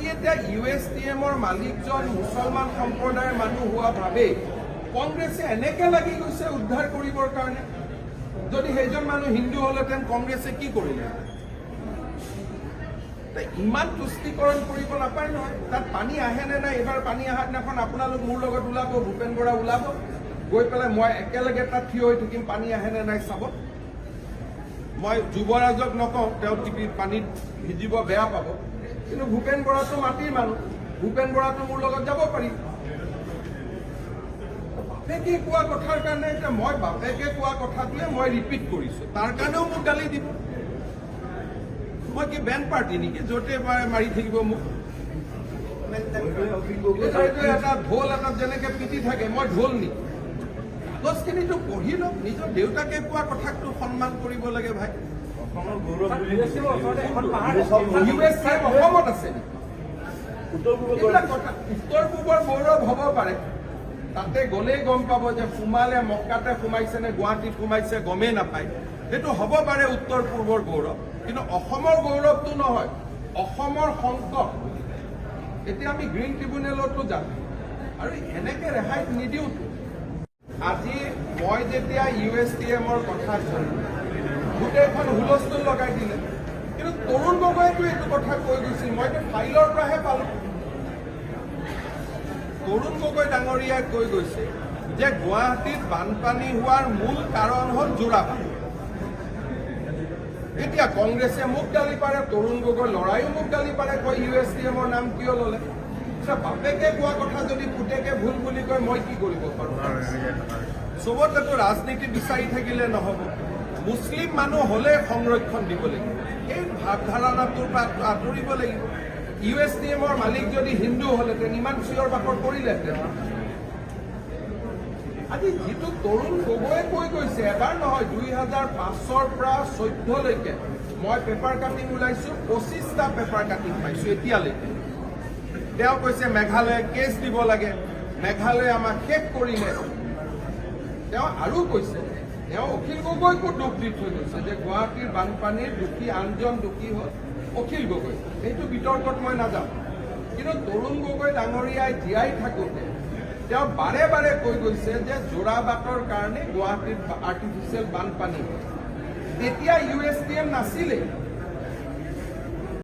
আজি এতিয়া USTMৰ মালিকজন মুছলমান সম্প্ৰদায়ৰ মানুহ হোৱা ভাবে কংগ্ৰেছে এনেকে লাগি গৈছে উদ্ধাৰ কৰিবৰ কাৰণে। যদি সেইজন মানুহ হিন্দু হলহেঁতেন কংগ্ৰেছে কি কৰিলে? ইমান তুষ্টিকৰণ কৰিব নাপায় নহয়। তাত পানী আহে নে নাই? এইবাৰ পানী অহা দিনাখন আপোনালোক মোৰ লগত ওলাব, ভূপেন বৰা ওলাব, গৈ পেলাই মই একেলগে তাত থিয় হৈ থাকিম, পানী আহে নে নাই চাব। মই যুৱৰাজক নকওঁ, তেওঁ টিপিত পানীত ভিজিব বেয়া পাব, কিন্তু ভূপেন বৰাটো মাটিৰ মানুহ, ভূপেন বৰাটো মোৰ লগত যাব পাৰিম। বাপেকে কোৱা কথাৰ কাৰণে এতিয়া মই বাপেকে কোৱা কথাটোৱে মই ৰিপিট কৰিছো, তাৰ কাৰণেও মোক গালি দিব। মই কি বেন পাৰ্টি নেকি য'তে মাৰি থাকিব মোক? এটা ঢোল এটাত যেনেকে পিটি থাকে, মই ঢোল নেকি? কাগজখিনিতো পঢ়ি লওক, নিজৰ দেউতাকে কোৱা কথাকটো সন্মান কৰিব লাগে ভাই। USTM অসমত আছে নেকি? উত্তৰ পূবৰ গৌৰৱ হ'ব পাৰে, তাতে গ'লেই গম পাব যে সোমালে মক্কাতে সোমাইছে নে গুৱাহাটীত সোমাইছে গমেই নাপায়। সেইটো হ'ব পাৰে উত্তৰ পূবৰ গৌৰৱ, কিন্তু অসমৰ গৌৰৱটো নহয়, অসমৰ সংকট। এতিয়া আমি গ্ৰীণ ট্ৰিবিউনেলতো যাম আৰু এনেকে ৰেহাই নিদিওঁতো। আজি মই যেতিয়া USTMৰ কথা জানো, গোটেইখন হুলস্থুল লগাই দিলে, কিন্তু তৰুণ গগৈয়েতো এইটো কথা কৈ গৈছিল, মইতো ফাইলৰ পৰাহে পালো। তৰুণ গগৈ ডাঙৰীয়াই কৈ গৈছে যে গুৱাহাটীত বানপানী হোৱাৰ মূল কাৰণ হ'ল যোৰাবাট। এতিয়া কংগ্ৰেছে মোক গালি পাৰে, তৰুণ গগৈ ল'ৰাইও মোক গালি পাৰে, কয় USTMৰ নাম কিয় ল'লে? বাপেকে কোৱা কথা যদি পুতেকে ভুল বুলি কয়, মই কি কৰিব পাৰোঁ? চবতেতো ৰাজনীতি বিচাৰি থাকিলে নহ'ব। মুছলিম মানুহ হ'লে সংৰক্ষণ দিব লাগিব, এই ভাৱধাৰণাটোৰ পৰা আঁতৰিব লাগিব। USTMৰ মালিক যদি হিন্দু হ'লহেঁতেন ইমান চিঞৰ বাখৰ কৰিলেহেঁতেন। আজি যিটো তৰুণ গগৈয়ে কৈ গৈছে, এবাৰ নহয় 2005ৰ পৰা 2014লৈকে মই পেপাৰ কাটিং ওলাইছো, 25টা পেপাৰ কাটিং পাইছো এতিয়ালৈকে। তেওঁ কৈছে মেঘালয়ে কেছ দিব লাগে, মেঘালয়ে আমাক শেষ কৰিলে। তেওঁ আৰু কৈছে, তেওঁ অখিল গগৈকো দোষ দি থৈ গৈছে যে গুৱাহাটীৰ বানপানীৰ দোষী আনজন দোষী হ'ল অখিল গগৈ। সেইটো বিতৰ্কত মই নাযাওঁ, কিন্তু তৰুণ গগৈ ডাঙৰীয়াই জীয়াই থাকোঁতে তেওঁ বাৰে বাৰে কৈ গৈছে যে যোৰাবাটৰ কাৰণে গুৱাহাটীত আৰ্টিফিচিয়েল বানপানী। তেতিয়া USTM নাছিলেই।